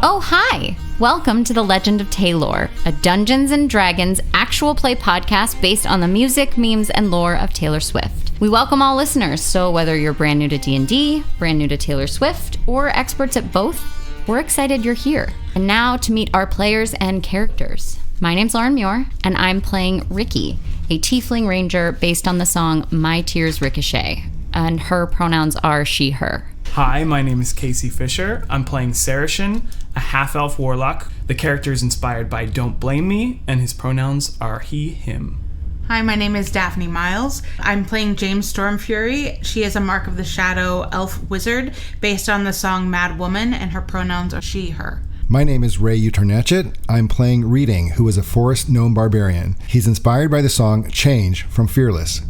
Oh, hi! Welcome to The Legend of Taylor, a Dungeons & Dragons actual play podcast based on the music, memes, and lore of Taylor Swift. We welcome all listeners, so whether you're brand new to D&D, brand new to Taylor Swift, or experts at both, we're excited you're here. And now to meet our players and characters. My name's Lauren Muir, and I'm playing Rikki, a tiefling ranger based on the song My Tears Ricochet, and her pronouns are she, her. Hi, my name is Casey Fisher. I'm playing Saracen, a half-elf warlock. The character is inspired by Don't Blame Me, and his pronouns are he, him. Hi, my name is Daphne Miles. I'm playing James Stormfury. She is a Mark of the Shadow elf wizard based on the song Mad Woman, and her pronouns are she, her. My name is Ray Utarnachet. I'm playing Reading, who is a forest gnome barbarian. He's inspired by the song Change from Fearless.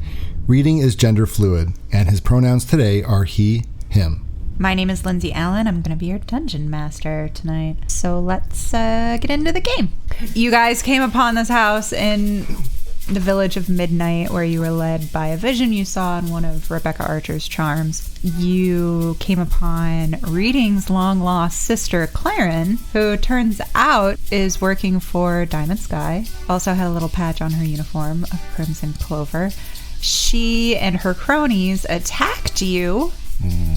Reading is gender fluid, and his pronouns today are he, him. My name is Lindsay Allen. I'm going to be your dungeon master tonight. So let's get into the game. You guys came upon this house in the Village of Midnight, where you were led by a vision you saw in one of Rebecca Archer's charms. You came upon Reading's long-lost sister, Claren, who turns out is working for Diamond Sky. Also had a little patch on her uniform of crimson clover. She and her cronies attacked you.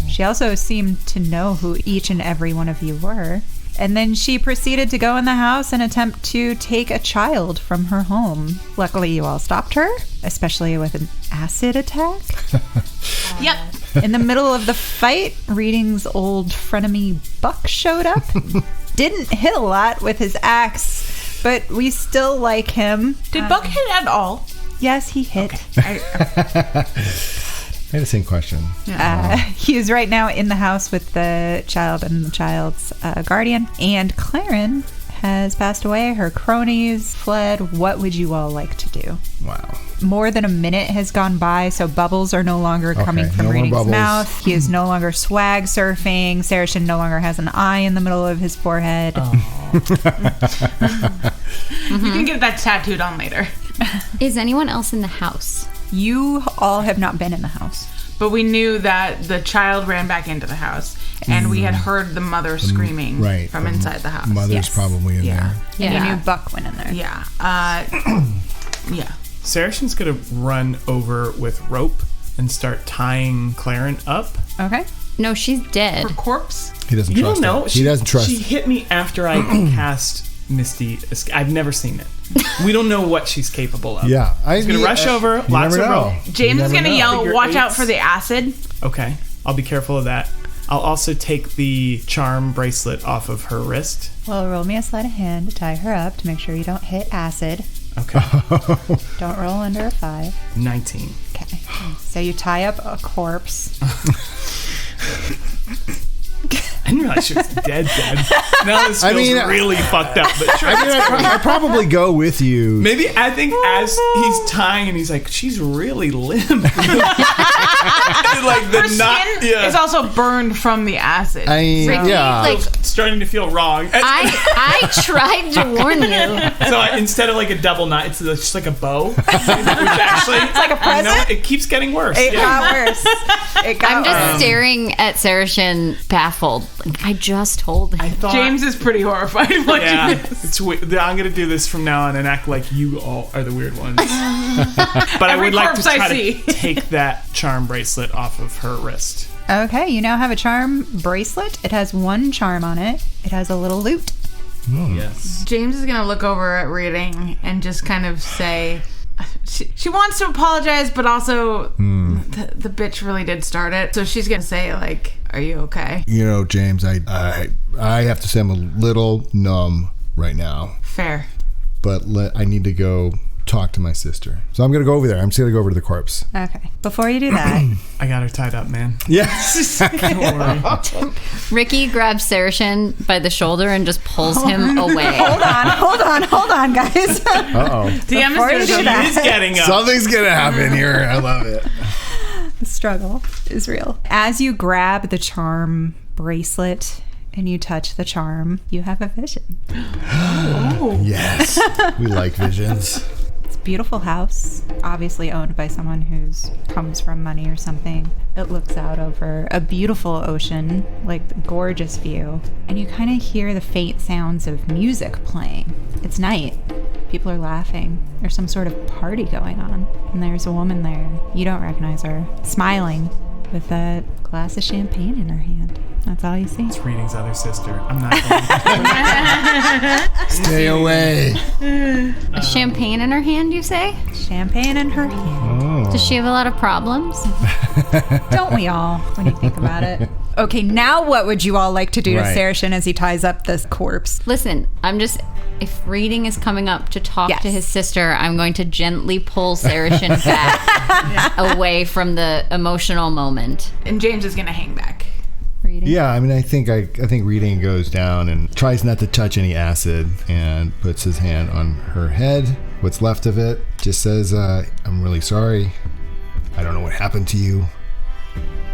She also seemed to know who each and every one of you were. And then she proceeded to go in the house and attempt to take a child from her home. Luckily, you all stopped her, especially with an acid attack. Yep. In the middle of the fight, Reading's old frenemy Buck showed up. Didn't hit a lot with his axe, but we still like him. Did Buck hit at all? Yes, he hit. Okay. I had the same question. He is right now in the house with the child and the child's guardian. And Claren has passed away. Her cronies fled. What would you all like to do? Wow. More than a minute has gone by, so bubbles are no longer coming from no more Reading's bubbles. mouth. He is no longer swag surfing. Saracen no longer has an eye in the middle of his forehead. You can get that tattooed on later. Is anyone else in the house? You all have not been in the house. But we knew that the child ran back into the house, and we had heard the mother screaming from inside the house. Mother's probably in there. And you knew Buck went in there. Yeah. Yeah. Saracen's gonna run over with rope and start tying Claren up. Okay. No, she's dead. Her corpse? He doesn't You trust don't know. her. He doesn't trust She hit me after I cast Misty. I've never seen it. We don't know what she's capable of. Yeah. He's gonna rush over. Lots of rope. James is going to yell, Figure watch out eights. for the acid. Okay, I'll be careful of that. I'll also take the charm bracelet off of her wrist. Well, roll me a sleight of hand to tie her up to make sure you don't hit acid. Okay. Don't roll under a 5. 19. Okay. So you tie up a corpse. I didn't realize she was dead. Now this feels really fucked up. But I probably go with you. maybe I think as he's tying and he's like, she's really limp. Like Her skin is also burned from the acid. Like, starting to feel wrong. I tried to warn you. So instead of like a double knot, it's just like a bow. Which actually, it's like a present? It keeps getting worse. It got worse. I'm just staring at Saracen, baffled. Like, I just told him. I thought James is pretty horrified watching this. it's I'm gonna do this from now on and act like you all are the weird ones. But I would like to try to take that charm bracelet off of her wrist. Okay, you now have a charm bracelet. It has one charm on it. It has a little loot. Yes. James is going to look over at Reading and just kind of say, she wants to apologize, but also the bitch really did start it. So she's going to say, like, are you okay? You know, James, I have to say I'm a little numb right now. Fair. But I need to go talk to my sister. So I'm going to go over there. I'm just going to go over to the corpse. Okay. Before you do that... I got her tied up, man. Yes. Don't worry. Rikki grabs Saracen by the shoulder and just pulls him away. Hold on, guys. Uh-oh. DM Before you is do going that- He's getting up. Something's going to happen here. I love it. The struggle is real. As you grab the charm bracelet and you touch the charm, you have a vision. Yes. We like visions. It's beautiful house, obviously owned by someone who's comes from money or something. It looks out over a beautiful ocean, like gorgeous view. And you kind of hear the faint sounds of music playing. It's night. People are laughing. There's some sort of party going on. And there's a woman there. You don't recognize her. Smiling with a glass of champagne in her hand. That's all you see. It's Reading's other sister. I'm not going to. Stay away. A champagne in her hand, you say? Champagne in her hand. Oh. Does she have a lot of problems? Don't we all, when you think about it? Okay, now what would you all like to do Right. to Saracen as he ties up this corpse? Listen, if Reading is coming up to talk Yes. to his sister, I'm going to gently pull Saracen back away from the emotional moment. And James is gonna hang back. Reading? Yeah, I mean, I think Reading goes down and tries not to touch any acid and puts his hand on her head. What's left of it, just says, "I'm really sorry. I don't know what happened to you,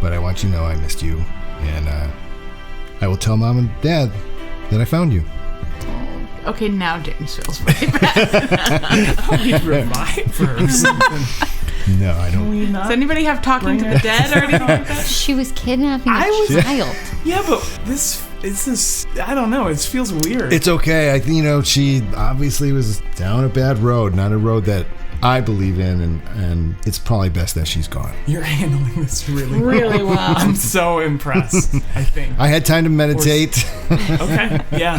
but I want you to know I missed you, and I will tell Mom and Dad that I found you." Okay, now James feels really bad. He'd revive her or something. No, I don't. Can we not? Does anybody have talking to the dead or anything like that? She was kidnapping a child. Yeah, but this, I don't know. It feels weird. It's okay. I think, she obviously was down a bad road, not a road that I believe in, and it's probably best that she's gone. You're handling this really well. I'm so impressed, I think. I had time to meditate. Okay, yeah.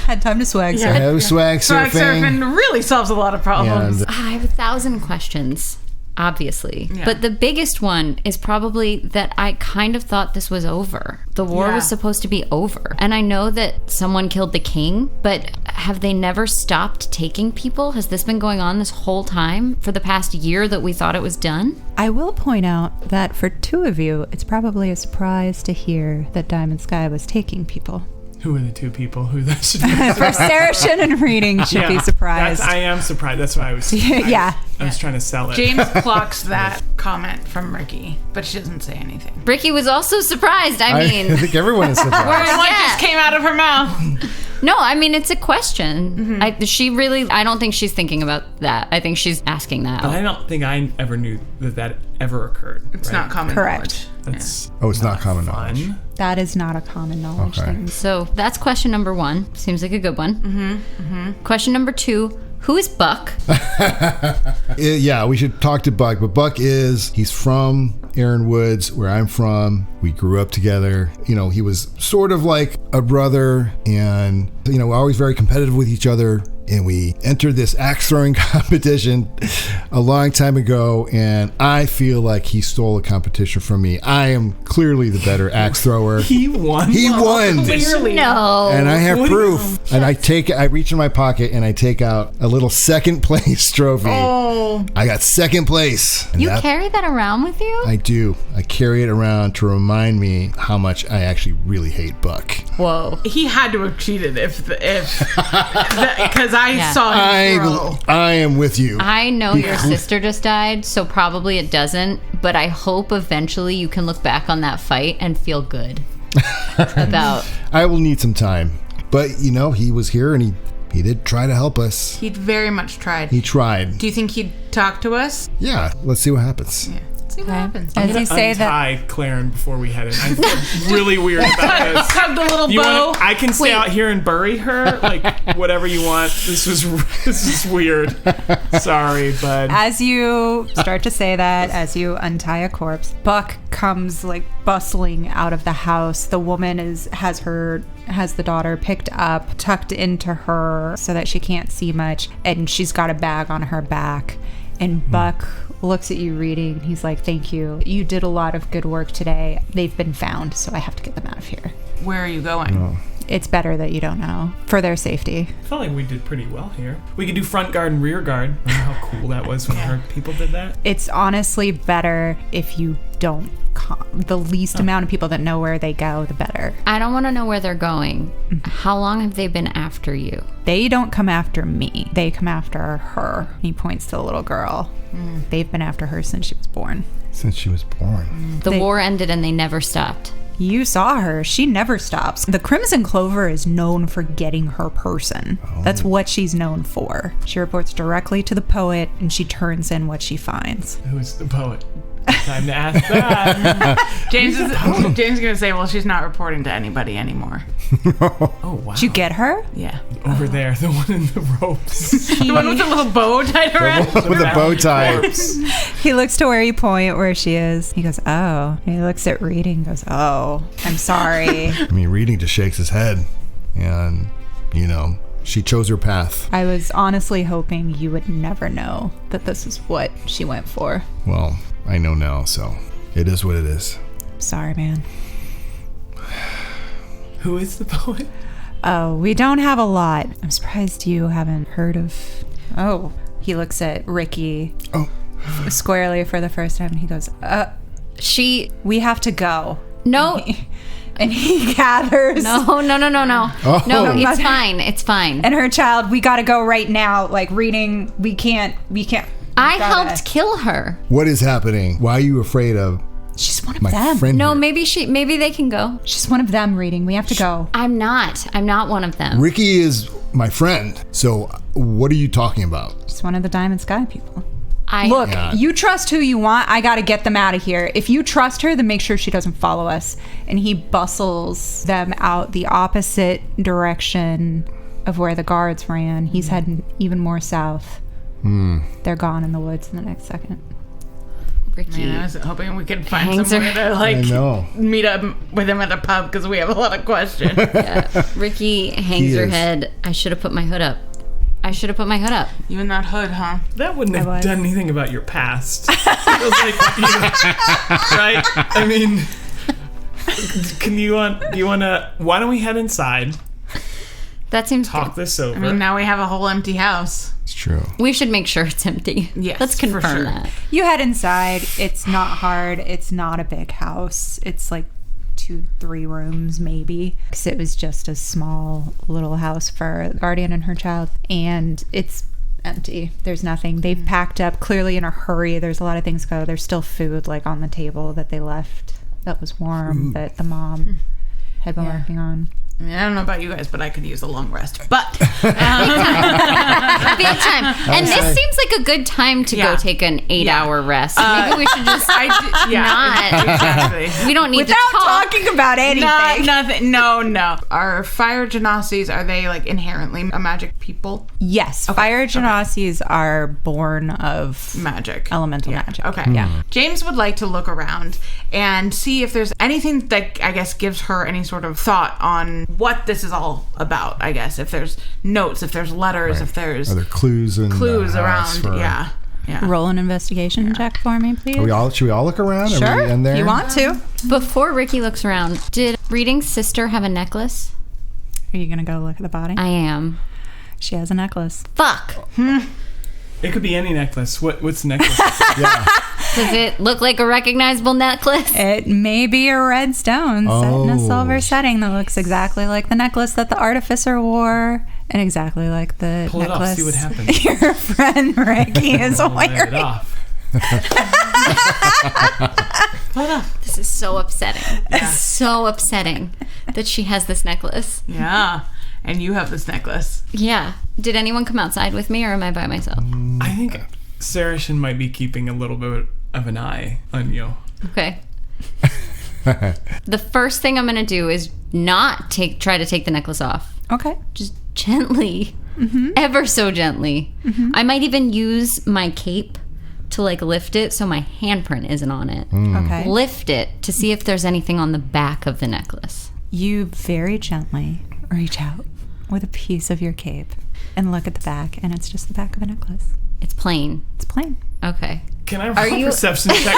Had time to swag, Yeah. sir. I was swag Swag surfing. surfing really solves a lot of problems. And I have 1,000 questions, obviously. Yeah. But the biggest one is probably that I kind of thought this was over. The war Yeah. was supposed to be over. And I know that someone killed the king, but have they never stopped taking people? Has this been going on this whole time for the past year that we thought it was done? I will point out that for two of you, it's probably a surprise to hear that Diamond Sky was taking people. Who are the two people who that should be? For Saracen and Reading should be surprised. I am surprised. That's why I was. Yeah. I was trying to sell it. James clocks that comment from Ricky, but she doesn't say anything. Ricky was also surprised. I mean, I think everyone is surprised. What just came out of her mouth? no, I mean, it's a question. I don't think she's thinking about that. I think she's asking that. But I don't think I ever knew that ever occurred. It's not common Correct. knowledge. That's Oh, it's not common fun. knowledge. That is not a common knowledge Okay. thing. So that's question number 1. Seems like a good one. Question number 2. Who is Buck? Yeah, we should talk to Buck. But Buck he's from Aaron Woods, where I'm from. We grew up together. He was sort of like a brother, and, we're always very competitive with each other. And we entered this axe throwing competition a long time ago, and I feel like he stole a competition from me. I am clearly the better axe thrower. He won. He won. Clearly. No. And I have What do you- proof. And I reach in my pocket and I take out a little second place trophy. Oh, I got second place. And You that- carry that around with you? I do. I carry it around to remind me how much I actually really hate Buck. Whoa. he had to have cheated because I Yeah. saw him throw. I am with you. I know your sister just died, so probably it doesn't, but I hope eventually you can look back on that fight and feel good about. I will need some time. But, he was here and he did try to help us. He very much tried. He tried. Do you think he'd talk to us? Yeah, let's see what happens. Yeah. See what happens. As you say that, Untie Claren before we head in. I feel really weird about this. Tug the little You bow. want? I can stay out here and bury her, like whatever you want. This is weird. Sorry, bud. as you start to say that, as you untie a corpse, Buck comes like bustling out of the house. The woman has the daughter picked up, tucked into her so that she can't see much, and she's got a bag on her back. And Buck looks at you Reading. He's like, "Thank you. You did a lot of good work today. They've been found, so I have to get them out of here. Where are you going? It's better that you don't know, for their safety." I felt like we did pretty well here. We could do front guard and rear guard. Remember how cool that was when our people did that? It's honestly better if you don't the least amount of people that know where they go, the better. I don't want to know where they're going. How long have they been after you? They don't come after me. They come after her. He points to the little girl. They've been after her since she was born. Since she was born. The war ended and they never stopped. You saw her. She never stops. The Crimson Clover is known for getting her person. That's what she's known for. She reports directly to the poet, and she turns in what she finds. Who's the poet? Time to ask that. James is gonna say, well, she's not reporting to anybody anymore. Oh, wow. Did you get her? Yeah. Over there, the one in the ropes. The one with the little bow tied around. With a bow tie. He looks to where you point, where she is. He goes, oh. He looks at Reading, goes, oh, I'm sorry. I mean, Reading just shakes his head. And, she chose her path. I was honestly hoping you would never know that this is what she went for. Well, I know now, so it is what it is. Sorry, man. Who is the poet? Oh, we don't have a lot. I'm surprised you haven't heard of... Oh, he looks at Rikki squarely for the first time, and he goes, we have to go. No. And he gathers... No. Oh. No, it's fine. It's fine. And her child, we gotta go right now. Like, Reading, we can't... I helped kill her. What is happening? Why are you afraid of She's one of my them. friend No, here? maybe they can go. She's one of them, Reading. We have to go. I'm not one of them. Rikki is my friend. So what are you talking about? She's one of the Diamond Sky people. Look, You trust who you want. I gotta get them out of here. If you trust her, then make sure she doesn't follow us. And he bustles them out the opposite direction of where the guards ran. He's heading even more south. They're gone in the woods in the next second. Rikki. Man, I was hoping we could find Hangs somewhere her- to I know. meet up with him at a pub because we have a lot of questions. Rikki hangs her head. I should have put my hood up. You in that hood, huh? That wouldn't have done anything about your past. It was like, right? I mean, why don't we head inside, That seems talk good. this over? I mean, now we have a whole empty house. It's true. We should make sure it's empty. Yes, Let's for confirm sure. that. You head inside. It's not hard. It's not a big house. It's like 2-3 rooms maybe, because it was just a small little house for the guardian and her child, and it's empty. There's nothing. They've packed up clearly in a hurry. There's a lot of things go. There's still food like on the table that they left that was warm that the mom had been working on. I mean, I don't know about you guys, but I could use a long rest. But Big time. And this seems like a good time to go take an 8-hour rest. Maybe we should just not. exactly. We don't need Without to talk. talking about anything. Nothing. No. Are fire genasies, are they like inherently a magic people? Yes, fire genasies are born of Magic. elemental magic. Okay. Yeah. James would like to look around and see if there's anything that I guess gives her any sort of thought on what this is all about. I guess if there's notes, if there's letters, if there's Are there clues in the house around. for- Yeah. Roll an investigation check for me, please. Should we all look around? Are Sure, we in there? if you want to. Before Rikki looks around, did Reading's sister have a necklace? Are you gonna go look at the body? I am. She has a necklace. Fuck. It could be any necklace. What's the necklace? Does it look like a recognizable necklace? It may be a red stone set in a silver setting that looks exactly like the necklace that the artificer wore, and exactly like the Pull it off, necklace see what happens. your friend Rikki is Let it wearing. off. This is so upsetting. It's so upsetting that she has this necklace. Yeah. And you have this necklace. Yeah. Did anyone come outside with me, or am I by myself? I think Saracen might be keeping a little bit of an eye on you. Okay. The first thing I'm going to do is not try to take the necklace off. Okay. Just gently, ever so gently. I might even use my cape to like lift it so my handprint isn't on it. Okay. Lift it to see if there's anything on the back of the necklace. You very gently reach out with a piece of your cape and look at the back, and it's just the back of a necklace. It's plain. It's plain. Okay. Can I roll a perception check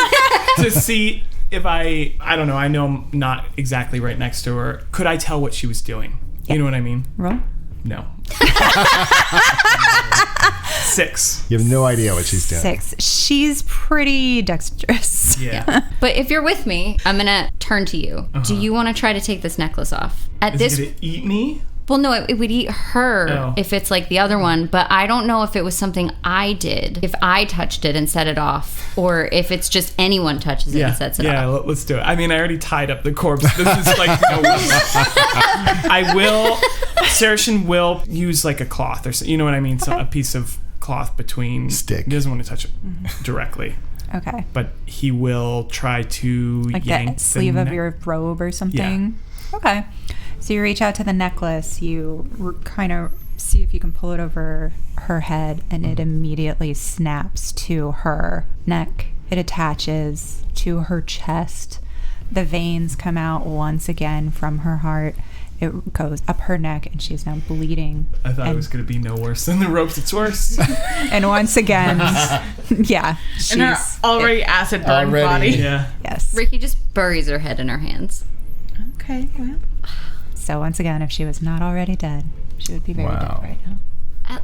to see if I don't know, I know I'm not exactly right next to her. Could I tell what she was doing? Yeah. You know what I mean? Roll. No. 6. You have no idea what she's doing. 6. She's pretty dexterous. Yeah. But if you're with me, I'm going to turn to you. Do you want to try to take this necklace off? At Is this it gonna eat me? Well, no, it would eat her if it's like the other one, but I don't know if it was something I did, if I touched it and set it off, or if it's just anyone touches it and sets it off. Yeah, let's do it. I mean, I already tied up the corpse. This is like no Saracen will use like a cloth or you know what I mean? So a piece of cloth between stick. He doesn't want to touch it directly. Okay. But he will try to like yank the sleeve of your robe or something. Yeah. Okay. So you reach out to the necklace. You kind of see if you can pull it over her head, and it immediately snaps to her neck. It attaches to her chest. The veins come out once again from her heart. It goes up her neck, and she's now bleeding. I thought it was going to be no worse than the ropes. It's worse. And once again, yeah. In her already acid burned body. Yeah. Yes. Ricky just buries her head in her hands. Okay, well. So once again, if she was not already dead, she would be very dead right now.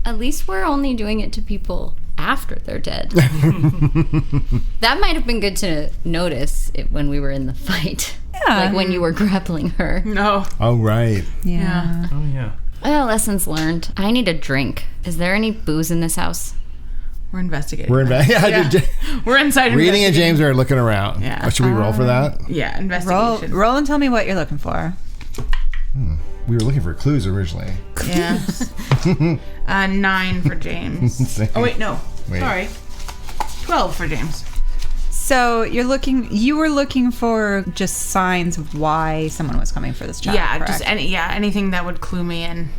At least we're only doing it to people after they're dead. That might have been good to notice when we were in the fight. Yeah. Like when you were grappling her. No. Oh, right. Yeah. Oh, yeah. Well, lessons learned. I need a drink. Is there any booze in this house? We're investigating. We're We're inside. Reading and James are looking around. Yeah. Should we roll for that? Yeah, investigation. Roll and tell me what you're looking for. We were looking for clues originally. Yeah. 9 for James. Oh wait, no. Wait. Sorry. 12 for James. So you were looking for just signs of why someone was coming for this job. Yeah, correct? just anything that would clue me in.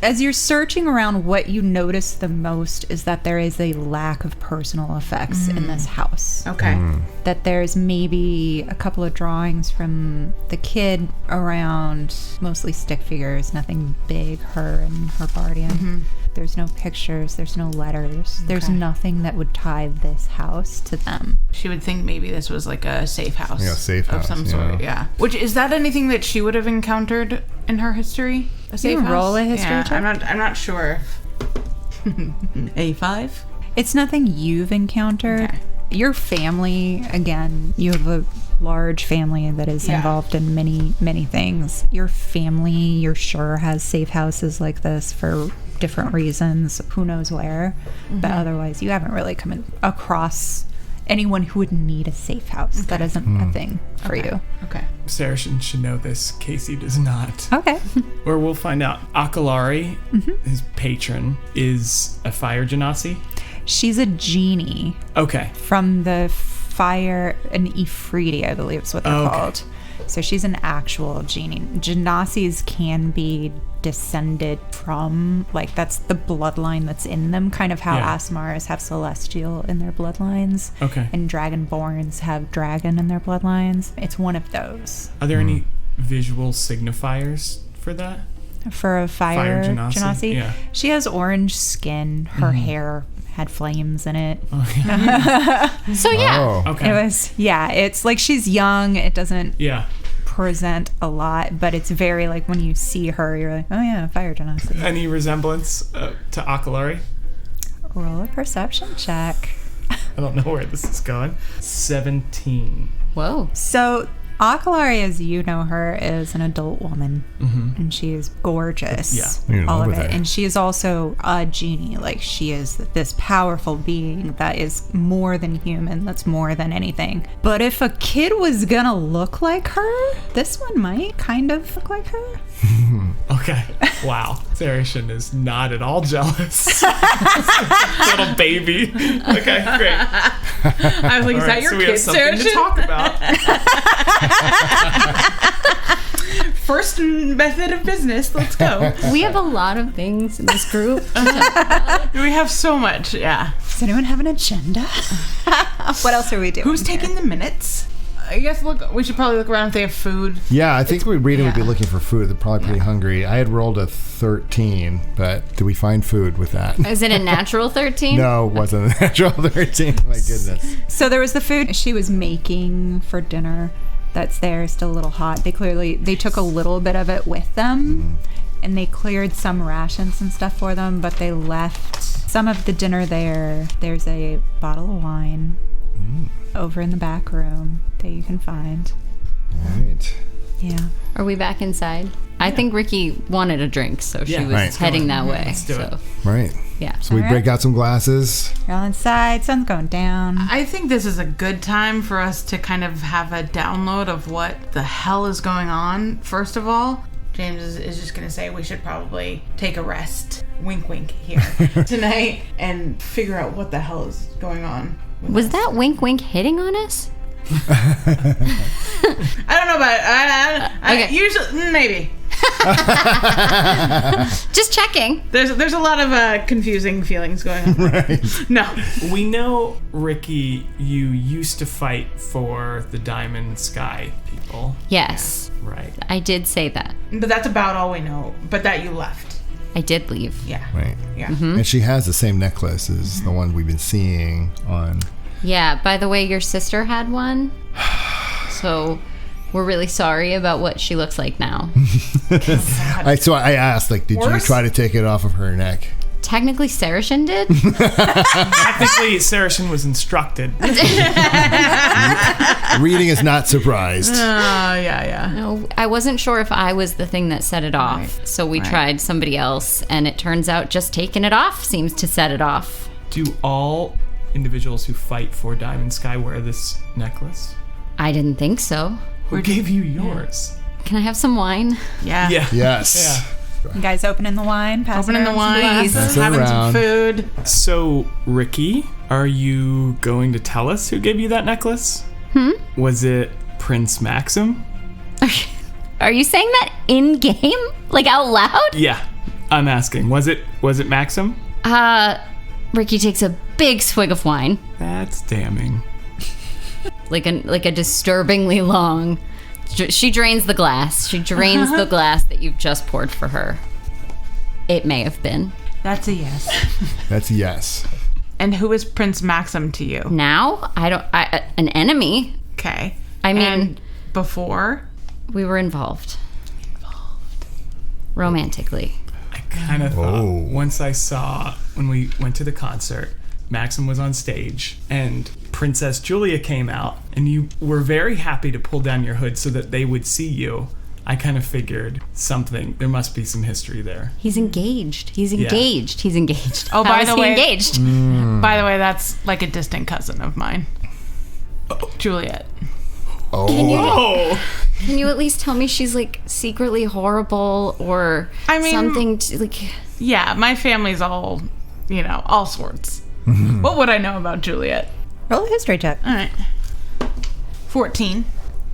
As you're searching around, what you notice the most is that there is a lack of personal effects in this house. Okay. That there's maybe a couple of drawings from the kid around, mostly stick figures, nothing big, her and her guardian. There's no pictures, there's no letters. There's nothing that would tie this house to them. She would think maybe this was like a safe house. Yeah, safe house. Of some sort, yeah. Which, is that anything that she would have encountered in her history? A safe house? Roll a history check? I'm not sure. A5? It's nothing you've encountered. Okay. Your family, again, you have a large family that is involved in many, many things. Your family, you're sure, has safe houses like this for different reasons, who knows where. But otherwise, you haven't really come across anyone who would need a safe house. That isn't a thing for you. Okay. Saracen should know this. Casey does not. Okay. Or we'll find out. Akalari, his patron, is a fire genasi. She's a genie Okay. from the fire, an Ifriti, I believe is what they're called. So she's an actual genie. Genasis can be descended from, like, that's the bloodline that's in them, kind of how Asmars have celestial in their bloodlines. Okay. And dragonborns have dragon in their bloodlines. It's one of those. Are there any visual signifiers for that? For a fire Genasi? Genasi? Yeah. She has orange skin. Her hair had flames in it. So yeah. Oh. Okay. It was, it's like she's young. It doesn't Yeah. present a lot, but it's very, like, when you see her, you're like, oh yeah, fire genasi. Any resemblance to Akalari? Roll a perception check. I don't know where this is going. 17. Whoa. So Akalari, as you know her, is an adult woman, and she is gorgeous. Yeah. You're in all love of with it. her. And she is also a genie. Like, she is this powerful being that is more than human. That's more than anything. But if a kid was gonna look like her, this one might kind of look like her. Okay. Wow. Saracen is not at all jealous. Little baby. Okay, great. I was like, is All that right, your so we kid, have something to Saracen? talk about. First method of business. Let's go. We have a lot of things in this group. We have so much. Yeah. Does anyone have an agenda? What else are we doing? Who's taking the minutes? I guess we should probably look around if they have food. Yeah, I think reading would be yeah. looking for food. They're probably pretty hungry. I had rolled a 13, but did we find food with that? Is it a natural 13? No, it wasn't a natural 13. My goodness. So there was the food she was making for dinner that's there, still a little hot. They took a little bit of it with them, and they cleared some rations and stuff for them, but they left some of the dinner there. There's a bottle of wine over in the back room that you can find. Right. Yeah. Are we back inside? I think Rikki wanted a drink, so she Yeah. was Right. heading that way. Let's do it. Right. Yeah. So we All break right. out some glasses. You're all inside. Sun's going down. I think this is a good time for us to kind of have a download of what the hell is going on. First of all, James is just going to say we should probably take a rest, wink wink here, tonight and figure out what the hell is going on. Was that wink wink hitting on us? I don't know about Okay. usually, maybe. Just checking. There's a lot of confusing feelings going on. Right. No. We know, Rikki, you used to fight for the Diamond Sky people. Yes, Right. I did say that. But that's about all we know. But that you left. I did leave. Yeah. Right. Yeah. And she has the same necklace as the one we've been seeing on. Yeah, by the way, your sister had one. So we're really sorry about what she looks like now. So I asked, like, did you Worse? try to take it off of her neck? Technically, Saracen did. Technically, Saracen was instructed. Reading is not surprised. Yeah. No, I wasn't sure if I was the thing that set it off. Right. So we Right. tried somebody else, and it turns out just taking it off seems to set it off. Do all individuals who fight for Diamond Sky wear this necklace? I didn't think so. Who gave you yours? Can I have some wine? Yeah. Yeah. Yes. You guys opening the wine? Passing Opening the around some wine, glasses? Pass it having around. some food. So, Rikki, are you going to tell us who gave you that necklace? Was it Prince Maxim? Are you saying that in game? Like out loud? Yeah, I'm asking. Was it Maxim? Rikki takes a big swig of wine. That's damning. Like a disturbingly long. She drains the glass. She drains the glass that you've just poured for her. It may have been. That's a yes. That's a yes. And who is Prince Maxim to you? Now, an enemy. Okay. I mean- And before? We were involved. Romantically. I kind of thought Oh. once I saw when we went to the concert, Maxim was on stage and Princess Julia came out, and you were very happy to pull down your hood so that they would see you. I kind of figured there must be some history there. He's engaged. He's engaged. He's engaged. Oh, How by is the he way- engaged? By the way, that's like a distant cousin of mine. Juliet. Oh, Can you at least tell me she's like secretly horrible or I mean- something like Yeah, my family's all sorts. What would I know about Juliet? Roll a history check. All right. 14.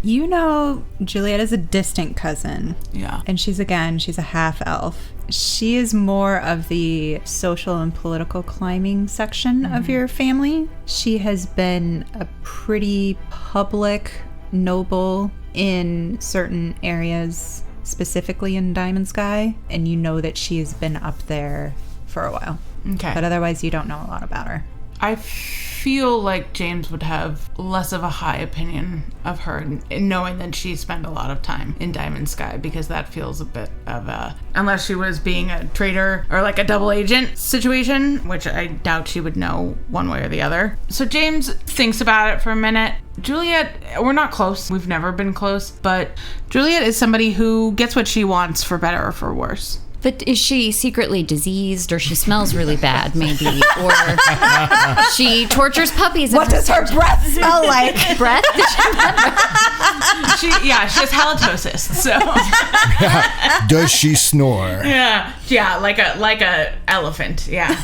You know Juliet is a distant cousin. Yeah. And she's a half elf. She is more of the social and political climbing section of your family. She has been a pretty public noble in certain areas, specifically in Diamond Sky, and you know that she has been up there for a while. Okay. But otherwise you don't know a lot about her. I feel like James would have less of a high opinion of her, knowing that she spent a lot of time in Diamond Sky, because that feels a bit of a, unless she was being a traitor or like a double agent situation, which I doubt she would know one way or the other. So James thinks about it for a minute. Juliet, we're not close. We've never been close, but Juliet is somebody who gets what she wants, for better or for worse. But is she secretly diseased, or she smells really bad, maybe, or she tortures puppies? What does her breath smell like? breath? She has halitosis, so Does she snore? yeah, like a elephant, yeah.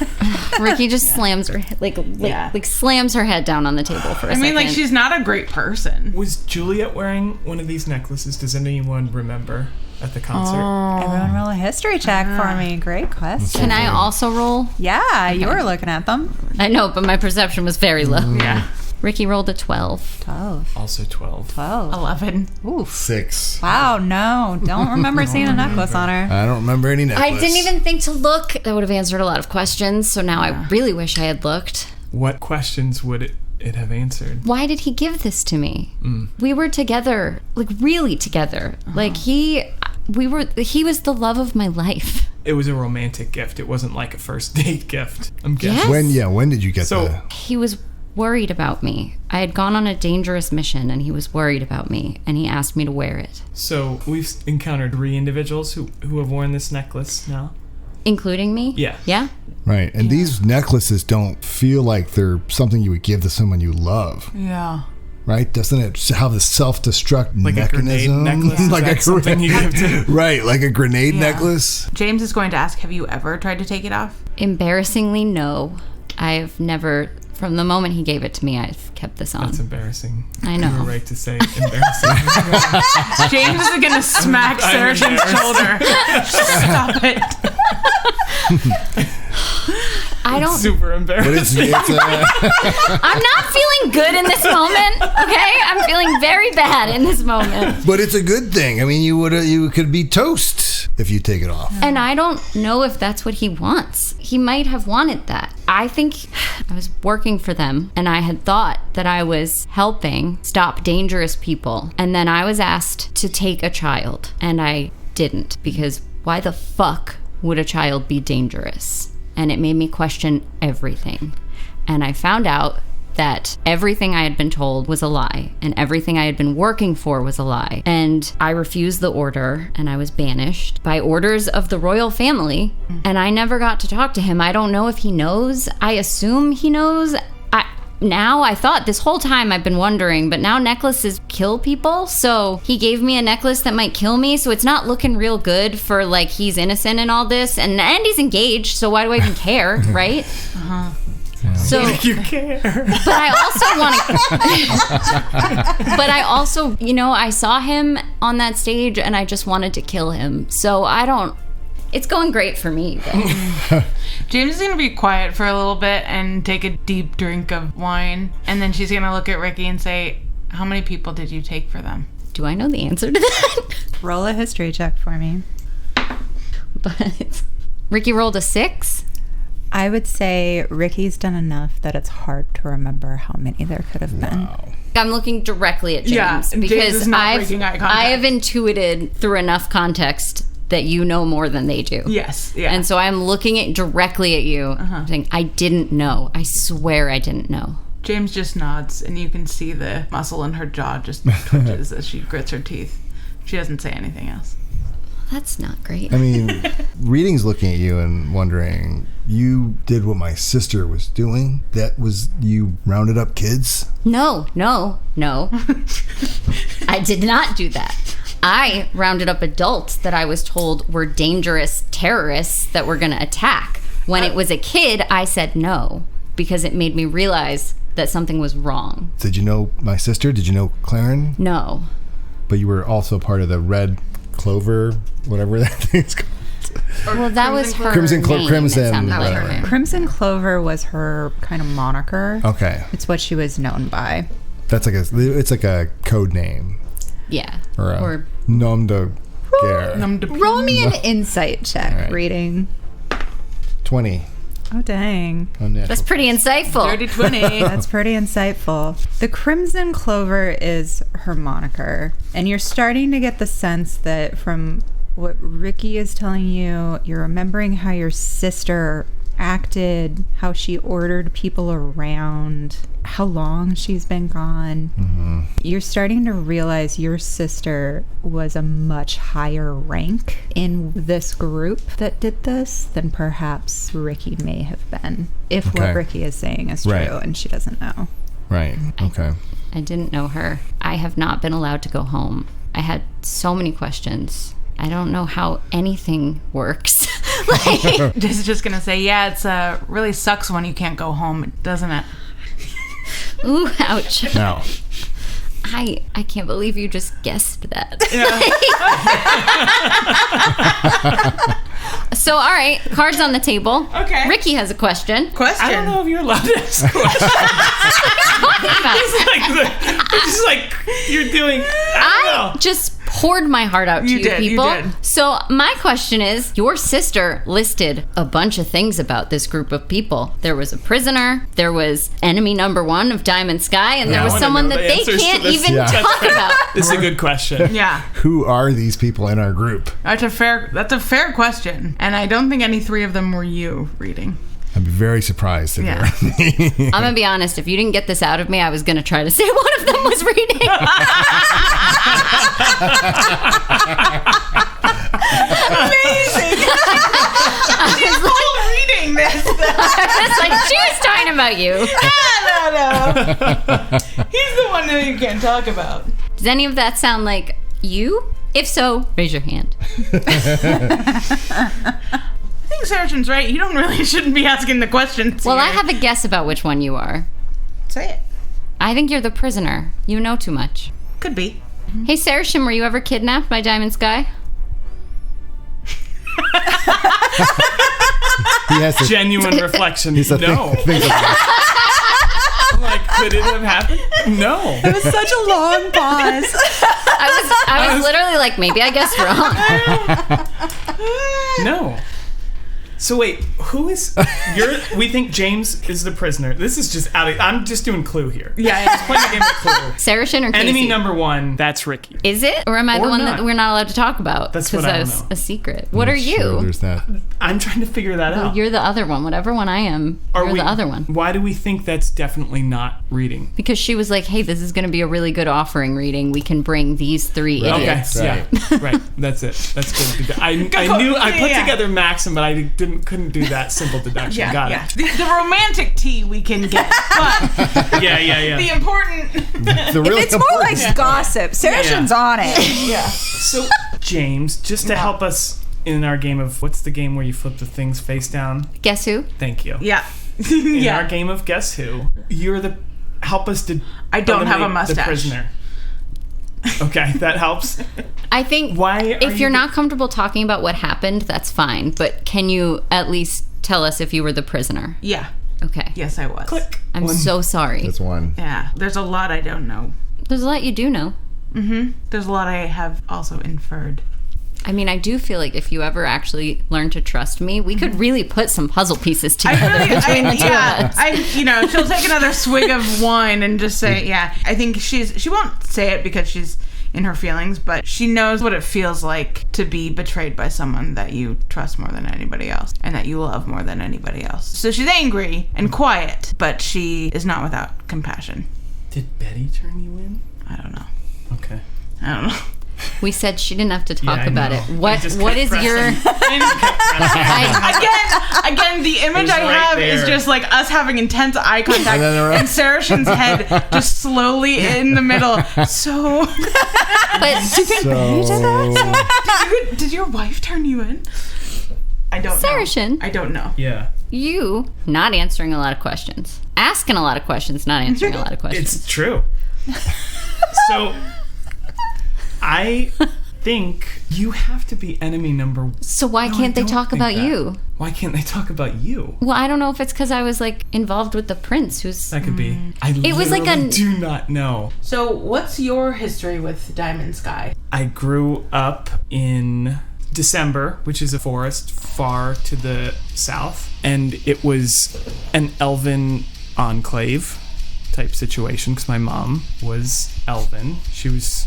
Rikki just slams her Yeah. like slams her head down on the table for a I second. mean, like, she's not a great person. was Juliet wearing one of these necklaces? Does anyone remember at the concert? Everyone roll a history check for me. Great question. Can I also roll? Yeah, you were looking at them. I know, but my perception was very low. Yeah. Rikki rolled a 12. 12. Also 12. 12. 11. Oof. 6. Wow, no. Don't remember seeing a necklace on her. I don't remember any necklace. I didn't even think to look. That would have answered a lot of questions, so now I really wish I had looked. What questions would it have answered? Why did he give this to me? We were together, like really together. Like he was the love of my life. It was a romantic gift. It wasn't like a first date gift. I'm guessing. Yes. When did you get So- that? He was worried about me. I had gone on a dangerous mission, and he was worried about me, and he asked me to wear it. So we've encountered 3 individuals who have worn this necklace now. Including me? Yeah. Yeah? Right. And these necklaces don't feel like they're something you would give to someone you love. Yeah. Right? Doesn't it have the self-destruct Like mechanism? a grenade necklace? Like Like something you give to... Right, like a grenade necklace. James is going to ask, have you ever tried to take it off? Embarrassingly, no. I've never... From the moment he gave it to me, I've kept this on. That's embarrassing. I know. You were right to say embarrassing. James is going to smack Sarachen's shoulder. Stop it. I don't... Super But embarrassing. I'm not feeling good in this moment, okay? I'm feeling very bad in this moment. but it's a good thing. I mean, you could be toast if you take it off. And I don't know if that's what he wants. He might have wanted that. I think I was working for them, and I had thought that I was helping stop dangerous people. And then I was asked to take a child, and I didn't, because why the fuck would a child be dangerous? And it made me question everything. And I found out that everything I had been told was a lie, and everything I had been working for was a lie. And I refused the order, and I was banished by orders of the royal family, and I never got to talk to him. I don't know if he knows. I assume he knows. Now I thought this whole time I've been wondering, but now necklaces kill people. So he gave me a necklace that might kill me. So it's not looking real good for like he's innocent in all this, and he's engaged. So why do I even care, right? So You care. but I also want to. But I also, I saw him on that stage, and I just wanted to kill him. So I don't. It's going great for me. James is going to be quiet for a little bit and take a deep drink of wine. And then she's going to look at Rikki and say, how many people did you take for them? Do I know the answer to that? Roll a history check for me. But Rikki rolled a 6. I would say Ricky's done enough that it's hard to remember how many there could have been. I'm looking directly at James Yeah, James because is not breaking eye contact. I have intuited through enough context that you know more than they do. Yes. Yeah. And so I'm looking directly at you, saying, I didn't know. I swear I didn't know. James just nods, and you can see the muscle in her jaw just twitches as she grits her teeth. She doesn't say anything else. That's not great. I mean, Reading's looking at you and wondering, you did what my sister was doing? That was, you rounded up kids? No. I did not do that. I rounded up adults that I was told were dangerous terrorists that were going to attack. When it was a kid, I said no, because it made me realize that something was wrong. Did you know my sister? Did you know Claren? No. But you were also part of the Red Clover, whatever that thing's called. Well, that was her Crimson name. Crimson, It sounded like her whatever. name. Crimson Clover was her kind of moniker. Okay. It's what she was known by. That's it's like a code name. Yeah. Or nom de guerre. Roll me an insight check, All right. Reading. 20. Oh, dang. That's pretty insightful. 30-20. That's pretty insightful. The Crimson Clover is her moniker. And you're starting to get the sense that from what Rikki is telling you, you're remembering how your sister acted, how she ordered people around, how long she's been gone. Mm-hmm. You're starting to realize your sister was a much higher rank in this group that did this than perhaps Rikki may have been, if Okay. what Rikki is saying is true, Right. and she doesn't know. Right. Okay. I didn't know her. I have not been allowed to go home. I had so many questions. I don't know how anything works. Just gonna say, yeah, it's really sucks when you can't go home, doesn't it? Ooh, ouch. Now, I can't believe you just guessed that. So, all right, cards on the table. Okay. Rikki has a question. Question. I don't know if you're allowed to ask questions. It's like you're doing. I don't know. Just poured my heart out to You you, did, you people. did. So my question is, your sister listed a bunch of things about this group of people. There was a prisoner, there was enemy number 1 of Diamond Sky, and Yeah, there I was wanna someone know that the they answers to can't this. even Yeah. talk about. This is a good question. Yeah, who are these people in our group? that's a fair question, and I don't think any 3 of them were you, Reading. I'd be very surprised if Yeah. I'm going to be honest. If you didn't get this out of me, I was going to try to say one of them was reading. Amazing. She's all reading this. It's like, she was talking about you. No. He's the one that you can't talk about. Does any of that sound like you? If so, raise your hand. I think Sarachen's right. You shouldn't be asking the questions. Well, here. I have a guess about which one you are. Say it. I think you're the prisoner. You know too much. Could be. Hey, Saracen, were you ever kidnapped by Diamond Sky? He has to Genuine reflection. He's a No. think of that. Like, could it have happened? No. It was such a long pause. I was literally like, maybe I guessed wrong. No. So wait, who is we think James is the prisoner. This is just I'm just doing Clue here. Yeah. Just playing a game of Clue. Saracen or Casey? Enemy number 1, that's Rikki. Is it? Or am I the Or one not. that we're not allowed to talk about? That's what I don't know. a secret. What are you? Sure, there's that. I'm trying to figure that out. You're the other one. Whatever one I am, you're the other one. Why do we think that's definitely not reading? Because she was like, hey, this is going to be a really good offering reading. We can bring these 3 Okay, idiots. yeah, right. That's it. That's good. I knew I put together Maxim, but I couldn't do that simple deduction. Got it. The romantic tea we can get, but Yeah. the important. The real It's more like gossip. Sarachen's on it. Yeah. So, James, just to help us in our game of what's the game where you flip the things face down? Guess who? Thank you. Yeah. In our game of Guess Who, you're the help us to. I don't have a eliminate the mustache. prisoner. Okay, that helps. I think if you're not comfortable talking about what happened, that's fine. But can you at least tell us if you were the prisoner? Yeah. Okay. Yes, I was. Click. I'm so sorry. That's one. Yeah. There's a lot I don't know. There's a lot you do know. There's a lot I have also inferred. I mean, I do feel like if you ever actually learn to trust me, we could really put some puzzle pieces together between the two of us. She'll take another swig of wine and just say, I think she won't say it because she's in her feelings, but she knows what it feels like to be betrayed by someone that you trust more than anybody else and that you love more than anybody else. So she's angry and quiet, but she is not without compassion. Did Betty turn you in? I don't know. Okay. I don't know. We said she didn't have to talk I about know. it. I What just is kept your pressing. Again, the image It was I right have is there. just like us having intense eye contact And then and Sarachen's head just slowly in the middle. So, but did your wife turn you in? I don't know. Saracen, I don't know. Yeah. you not answering a lot of questions. Asking a lot of questions, not answering a lot of questions. It's true. So, I think you have to be enemy number. So why No, I can't they don't talk think about that. you? Why can't they talk about you? Well, I don't know if it's because I was like involved with the prince who's... That could be. I It was like literally a- do not know. So, what's your history with Diamond Sky? I grew up in December, which is a forest far to the south, and it was an elven enclave type situation because my mom was elven. She was,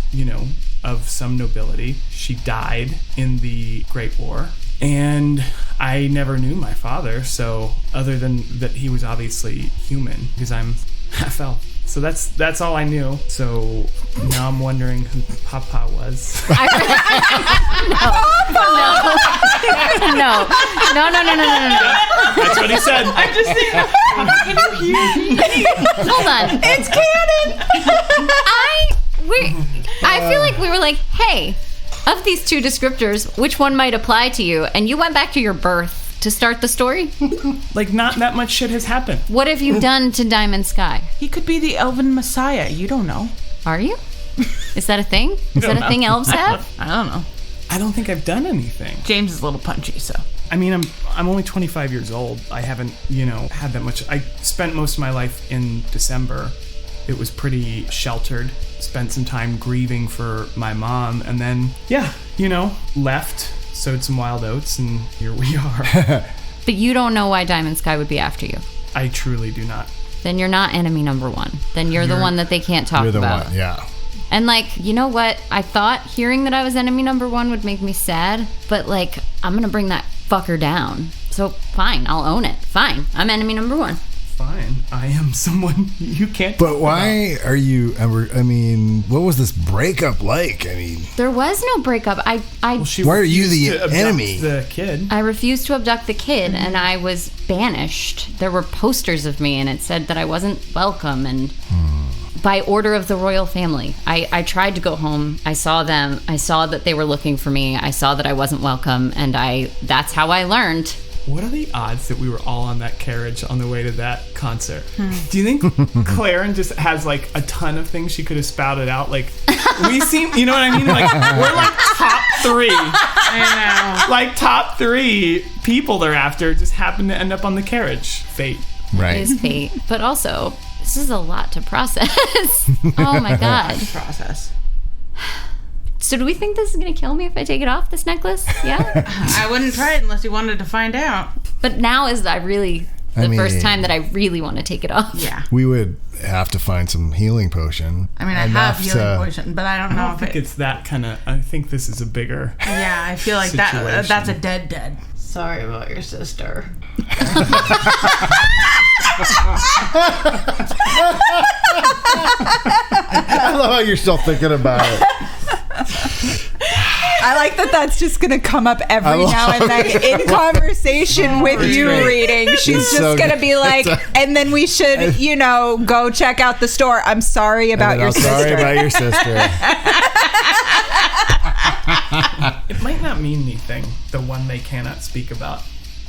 of some nobility. She died in the Great War. And I never knew my father, so other than that he was obviously human because I'm half elf. So that's all I knew. So now I'm wondering who Papa was. No. That's what he said. I'm just saying, can you hear me? Hold on. It's canon. I feel like we were like, hey, of these two descriptors, which one might apply to you? And you went back to your birth to start the story. Like, not that much shit has happened. What have you done to Diamond Sky? He could be the Elven Messiah. You don't know. Are you? Is that a thing? Is that a thing elves have? I don't know. I don't think I've done anything. James is a little punchy, so. I mean, I'm only 25 years old. I haven't, had that much. I spent most of my life in December. It was pretty sheltered. Spent some time grieving for my mom, and then, left, sowed some wild oats, and here we are. But you don't know why Diamond Sky would be after you. I truly do not. Then you're not enemy number one. Then you're the one that they can't talk You're the about. one, yeah. And you know what? I thought hearing that I was enemy number one would make me sad, but I'm gonna bring that fucker down. So fine, I'll own it. Fine, I'm enemy number one. Fine, I am someone you can't. But why are you? I mean, what was this breakup like? I mean, There was no breakup. why are you the to abduct enemy? The kid. I refused to abduct the kid, and I was banished. There were posters of me, and it said that I wasn't welcome, and by order of the royal family. I tried to go home. I saw them. I saw that they were looking for me. I saw that I wasn't welcome, and that's how I learned. What are the odds that we were all on that carriage on the way to that concert? Do you think Claren just has like a ton of things she could have spouted out? Like, we seem, you know what I mean? Like, we're like top 3. I know. Like, top 3 people they're after just happen to end up on the carriage. Fate. Right. Is fate. But also, this is a lot to process. Oh my God. Process. So do we think this is going to kill me if I take it off, this necklace? Yeah? I wouldn't try it unless you wanted to find out. But now is the first time that I really want to take it off. Yeah. We would have to find some healing potion. I mean, I have healing potion, but I don't I know don't if think it's that kind of. I think this is a bigger. Yeah, I feel like situation. that's a dead. Sorry about your sister. I love how you're still thinking about it. I like that that's just going to come up every now and then in conversation with you great. reading. She's It's just so going to good. be like, and then we should, go check out the store. I'm sorry about your sister. Sorry about your sister. It might not mean anything. The one they cannot speak about.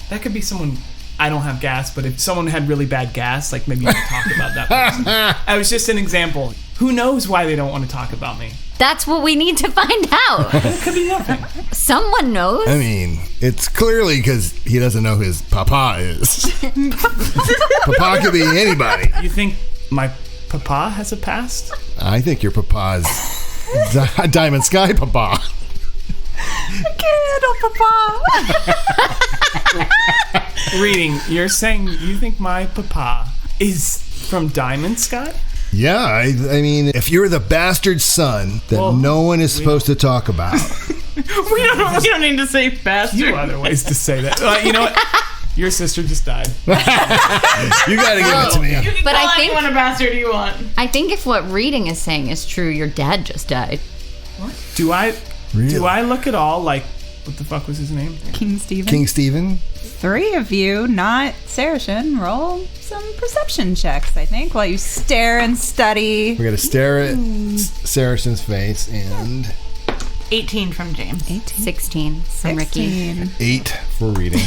That could be someone. I don't have gas, but if someone had really bad gas, like maybe you could talk about that person. I was just an example. Who knows why they don't want to talk about me? That's what we need to find out. It could be nothing. Someone knows. I mean, it's clearly because he doesn't know who his papa is. Papa could be anybody. You think my papa has a past? I think your papa's Diamond Sky papa. I can't handle Papa. Reading, you're saying you think my papa is from Diamond Sky? Yeah, I mean, if you're the bastard son that Well, no one is supposed to talk about. We don't need to say bastard. You other ways to say that. You know what? Your sister just died. You gotta give it to me. You can But call I think- anyone a bastard you want. I think if what reading is saying is true, your dad just died. Do I Really? look at all like what the fuck was his name? King Stephen. King Stephen? 3 of you, not Saracen, roll some perception checks, I think, while you stare and study. We gotta stare at Saracen's face and 18 from James. 16 from Rikki. 8 for reading.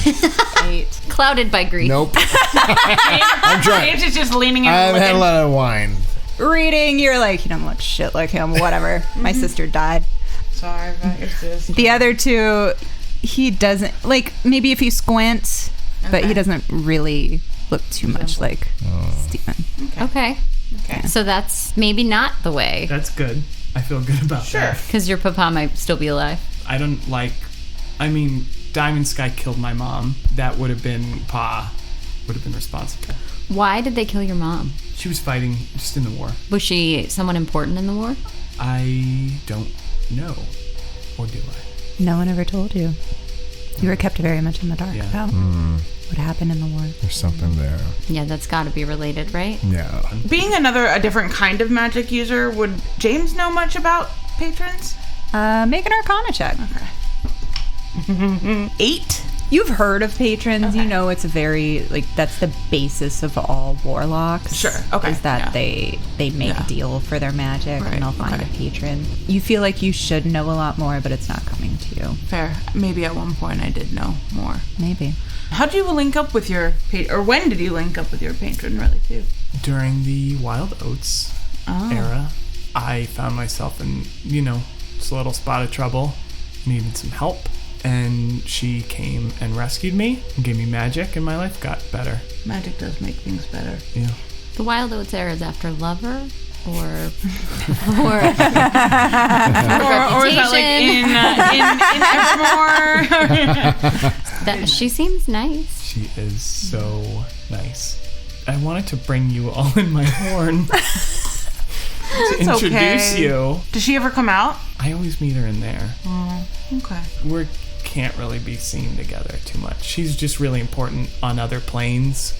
8. Clouded by grief. Nope. I'm trying. James is just leaning in I've and had a looking. lot of wine. Reading, you're like, you don't look shit like him, whatever. My sister died. Sorry about your sister. The other 2, he doesn't, like, maybe if you squint, but Okay. he doesn't really look too much like Stephen. Okay. Okay. So that's maybe not the way. That's good. I feel good about that. Because your papa might still be alive. I don't like. I mean, Diamond Sky killed my mom. That would have been Pa. Would have been responsible. Why did they kill your mom? She was fighting just in the war. Was she someone important in the war? I don't know. Or do I? No one ever told you. You were kept very much in the dark Yeah. about what happened in the war. There's something there. Yeah, that's got to be related, right? Yeah. Being a different kind of magic user, would James know much about patrons? Make an Arcana check. 8? You've heard of patrons. You know it's a very, like, that's the basis of all warlocks. Sure, okay, Is that yeah. they make Yeah. a deal for their magic Right, and they'll find okay. a patron. You feel like you should know a lot more, but it's not coming to you. Fair. Maybe at one point I did know more. Maybe. How did you link up with your or when did you link up with your patron, really, too? During the Wild Oats era, I found myself in, just a little spot of trouble. Needed some help. And she came and rescued me and gave me magic, and my life got better. Magic does make things better. Yeah. The Wild Oats era is after Lover or Or is that like in Evermore? that she seems nice. She is so nice. I wanted to bring you all in my horn to introduce okay. you. Does she ever come out? I always meet her in there. Okay. We're can't really be seen together too much. She's just really important on other planes,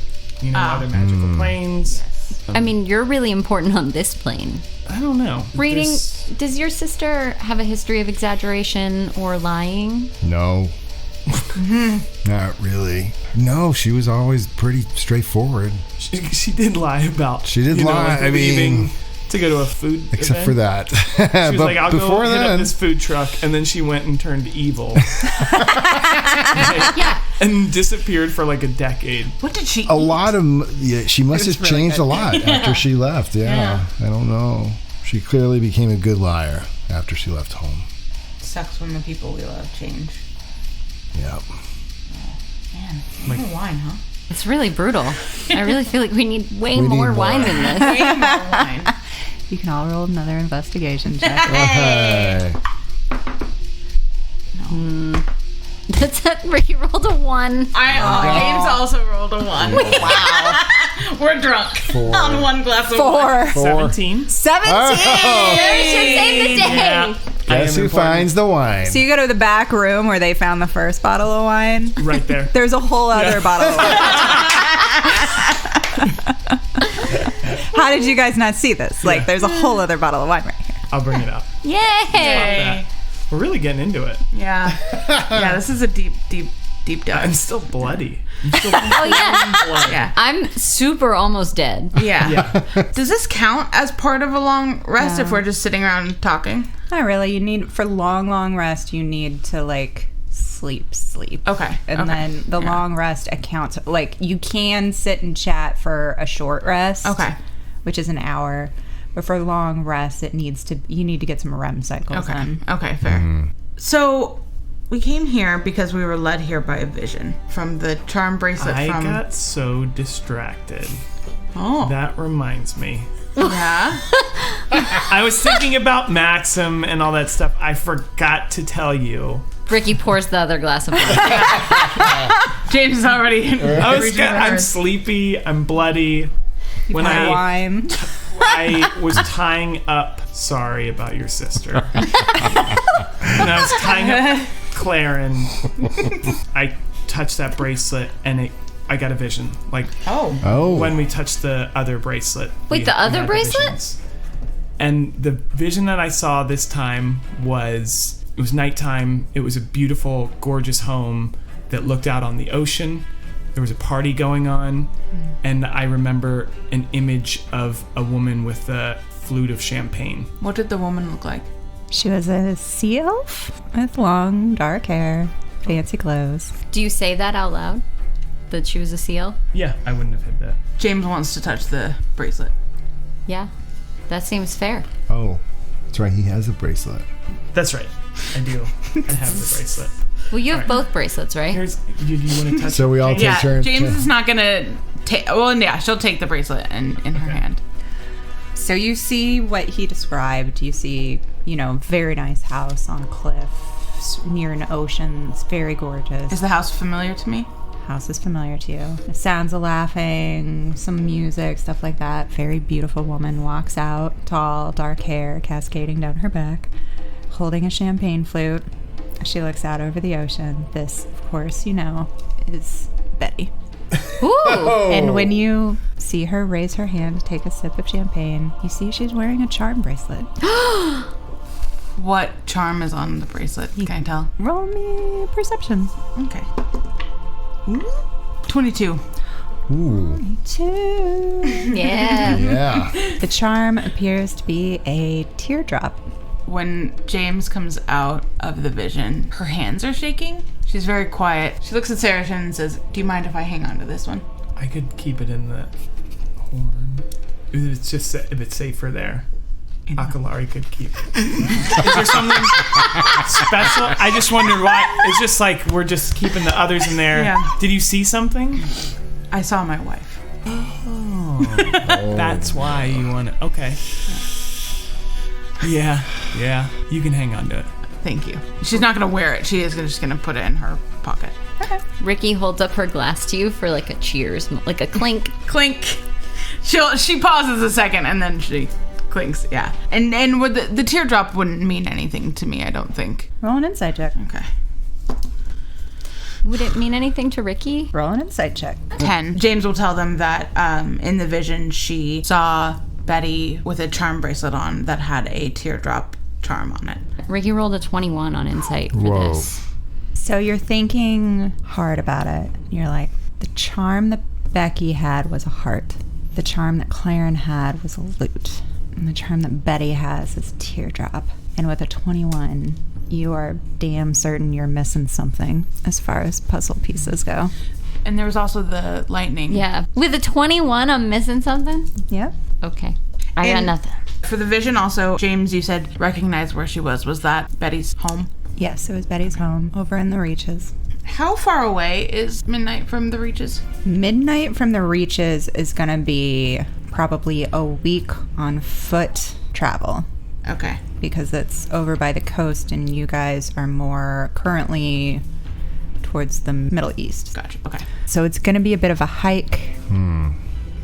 other magical planes. I mean, you're really important on this plane. I don't know. Reading, does your sister have a history of exaggeration or lying? No. Not really. No, she was always pretty straightforward. She did lie about. She did lie. I leaving mean, to go to a food except event. for that. She was but like, I'll before go hit then, up this food truck, and then she went and turned evil. And disappeared for like a decade. What did she eat? a lot of she must have really changed good. a lot after she left. Yeah, I don't know. She clearly became a good liar after she left home. Sucks when the people we love change. Yep. Man, Like- more wine, huh? It's really brutal. I really feel like we need way We need more more. wine than this. Way more wine. You can all roll another investigation check. Hey. That's it. Ricky rolled a 1. James also rolled a 1. Wow. We're drunk 4. on one glass of wine. 4. 17. 17! Oh. Should save the day. Yeah. Guess who finds the wine? So you go to the back room where they found the first bottle of wine. Right there. There's a whole other bottle of wine. How did you guys not see this? Like, there's a whole other bottle of wine right here. I'll bring it up. Yay! Yay. We're really getting into it. Yeah. Yeah, this is a deep I'm dive. still bloody. I'm still Oh, yeah. bloody. Yeah. I'm super almost dead. Yeah. Yeah. Does this count as part of a long rest if we're just sitting around talking? Not really. You need, for long rest, you need to, like, sleep. Okay. And then the long rest accounts, like, you can sit and chat for a short rest. Okay. Which is an hour. But for long rest, you need to get some REM cycles Okay. in. Okay, fair. So we came here because we were led here by a vision from the charm bracelet I from got so distracted. Oh. That reminds me. Yeah. I was thinking about Maxim and all that stuff. I forgot to tell you. Ricky pours the other glass of wine. James is already I'm sleepy. I'm bloody. When Wine. I was tying up. Sorry about your sister. And I was tying up Claren. I touched that bracelet, and I got a vision. Like Oh. when we touched the other bracelet. Wait, the other had bracelet? visions. And the vision that I saw this time was, it was nighttime. It was a beautiful, gorgeous home that looked out on the ocean. There was a party going on, and I remember an image of a woman with a flute of champagne. What did the woman look like? She was a sea elf with long, dark hair, fancy clothes. Do you say that out loud? That she was a seal? Yeah, I wouldn't have had that. James wants to touch the bracelet. Yeah. That seems fair. Oh. That's right. He has a bracelet. That's right. I do. I have the bracelet. Well, you have both bracelets, right? Here's. Do you want to touch? So we all take Yeah, turns. James is not gonna take. Well, yeah, she'll take the bracelet in her hand. So you see what he described. You see, very nice house on a cliff near an ocean. It's very gorgeous. Is the house familiar to me? House is familiar to you. The sounds of laughing, some music, stuff like that. Very beautiful woman walks out, tall, dark hair cascading down her back, holding a champagne flute. She looks out over the ocean. This, of course, is Betty. Ooh. And when you see her raise her hand to take a sip of champagne, you see she's wearing a charm bracelet. What charm is on the bracelet? Can I tell? Roll me perception. Okay. 22. Ooh. 2. Yeah. Yeah. The charm appears to be a teardrop. When James comes out of the vision, her hands are shaking. She's very quiet. She looks at Sarah and says, "Do you mind if I hang on to this one?" I could keep it in the horn. If it's safer there. Akalari could keep it. Is there something special? I just wondered why. It's just like we're just keeping the others in there. Yeah. Did you see something? I saw my wife. That's why you want to. Okay. Yeah. You can hang on to it. Thank you. She's not going to wear it. She is just going to put it in her pocket. Ricky holds up her glass to you for like a cheers, like a clink. Clink. She pauses a second and then she clinks. Yeah. And with the teardrop wouldn't mean anything to me, I don't think. Roll an insight check. Okay. Would it mean anything to Rikki? Roll an insight check. 10. James will tell them that in the vision she saw Betty with a charm bracelet on that had a teardrop charm on it. Rikki rolled a 21 on insight for Whoa. this. So you're thinking hard about it. You're like, the charm that Becky had was a heart. The charm that Claren had was a lute. And the charm that Betty has is teardrop. And with a 21, you are damn certain you're missing something as far as puzzle pieces go. And there was also the lightning. Yeah. With a 21, I'm missing something? Yep. Okay. I got And- nothing. For the vision also, James, you said recognize where she was. Was that Betty's home? Yes, it was Betty's home over in the Reaches. How far away is Midnight from the Reaches? Midnight from the Reaches is going to be probably a week on foot travel Okay. because it's over by the coast and you guys are more currently towards the Middle East. Gotcha. Okay. So it's going to be a bit of a hike.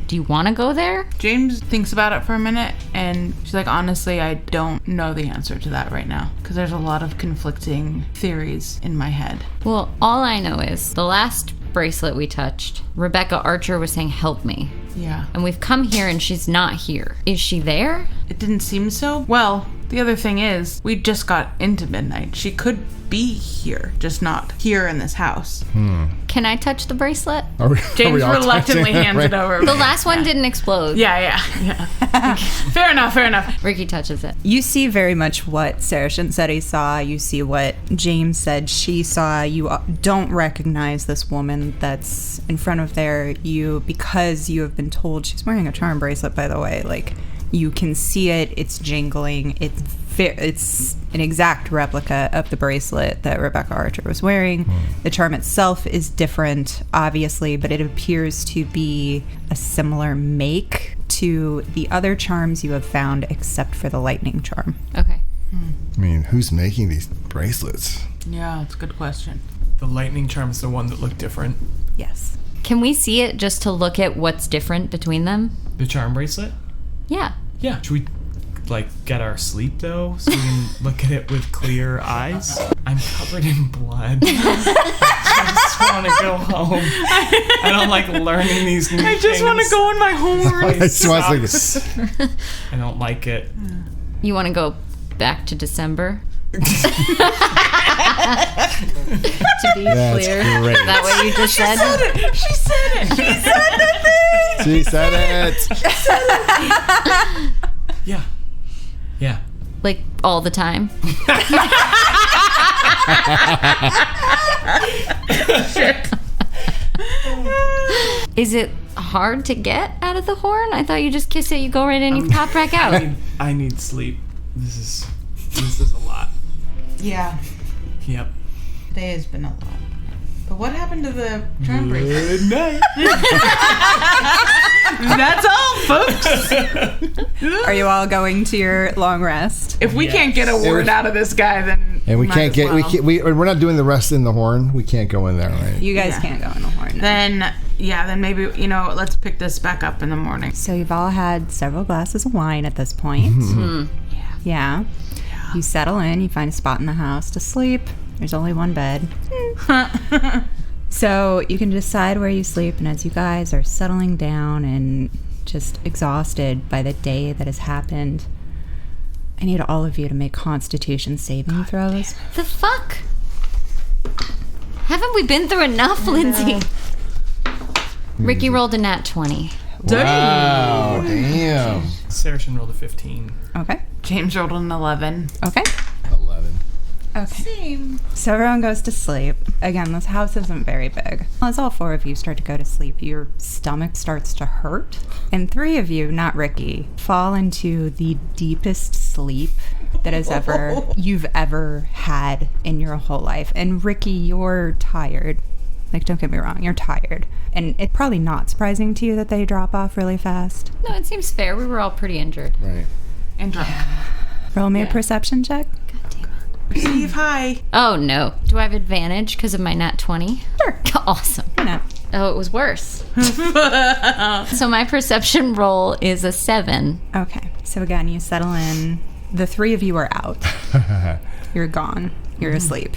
Do you want to go there? James thinks about it for a minute and she's like, honestly, I don't know the answer to that right now because there's a lot of conflicting theories in my head. Well, all I know is the last bracelet we touched, Rebecca Archer was saying, help me. Yeah. And we've come here and she's not here. Is she there? It didn't seem so. Well, the other thing is, we just got into Midnight. She could be here, just not here in this house. Can I touch the bracelet? Are we James all reluctantly touching hands it over. The last one didn't explode. Yeah. Fair enough. Rikki touches it. You see very much what Saracen said he saw. You see what James said she saw. You don't recognize this woman that's in front of there. You, because you have been told she's wearing a charm bracelet, by the way, like, you can see it. It's jingling. It's an exact replica of the bracelet that Rebecca Archer was wearing. The charm itself is different, obviously, but it appears to be a similar make to the other charms you have found, except for the lightning charm. Okay. I mean, who's making these bracelets? Yeah, it's a good question. The lightning charm's the one that looked different. Yes. Can we see it just to look at what's different between them? The charm bracelet? Yeah. Yeah. Should we, get our sleep, though, so we can look at it with clear eyes? I'm covered in blood. I just want to go home. I don't like learning these new things. I just want to go on my homework. I just want to I don't like it. You want to go back to December? To be That's clear. great. Is that what you just said? She said it. She said it. Yeah. Like all the time? Is it hard to get out of the horn? I thought you just kiss it, you go right in, you pop back out. I need sleep. This is a lot. Yeah, Yep. today has been a lot. But what happened to the charm bracelet? Good night. That's all, folks. Are you all going to your long rest? If we can't get a word out of this guy, then And we might can't as get, well. we're not doing the rest in the horn. We can't go in there, right? You guys Yeah. can't go in the horn. No. Then maybe let's pick this back up in the morning. So you've all had several glasses of wine at this point. Yeah. You settle in, you find a spot in the house to sleep. There's only one bed. So you can decide where you sleep, and as you guys are settling down and just exhausted by the day that has happened, I need all of you to make Constitution saving throws. The fuck? Haven't we been through enough, Lindsay? Rikki rolled a nat 20. Wow, damn. Saracen rolled a 15. Okay. James rolled an 11. Okay. 11. Okay. Same. So everyone goes to sleep. Again, this house isn't very big. As all four of you start to go to sleep, your stomach starts to hurt. And three of you, not Rikki, fall into the deepest sleep that you've ever had in your whole life. And Rikki, you're tired. Like, don't get me wrong, you're tired. And it's probably not surprising to you that they drop off really fast. No, it seems fair. We were all pretty injured. Right. And drunk. Roll me a perception check. God damn it. Steve, hi. Oh, no. Do I have advantage because of my nat 20? Sure. Awesome. Why not? Oh, it was worse. So my perception roll is a 7. Okay. So again, you settle in. The three of you are out. You're gone. You're asleep.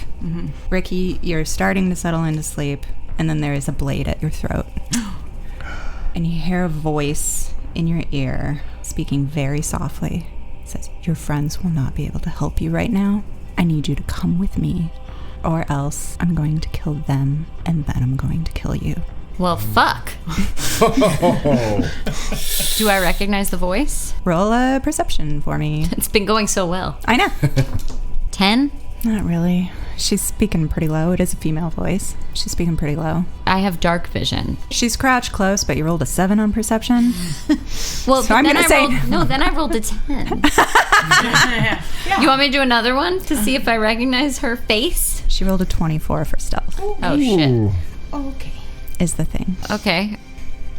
Rikki, you're starting to settle into sleep, and then there is a blade at your throat. And you hear a voice in your ear speaking very softly. It says, your friends will not be able to help you right now. I need you to come with me, or else I'm going to kill them, and then I'm going to kill you. Well, fuck. Do I recognize the voice? Roll a perception for me. It's been going so well. I know. 10? Not really. She's speaking pretty low. It is a female voice. She's speaking pretty low. I have dark vision. She's crouched close, but you rolled a 7 on perception. Well, So I'm then gonna I say- rolled, no, then I rolled a 10. You want me to do another one to see if I recognize her face? She rolled a 24 for stealth, Oh, shit. Okay. is the thing. Okay.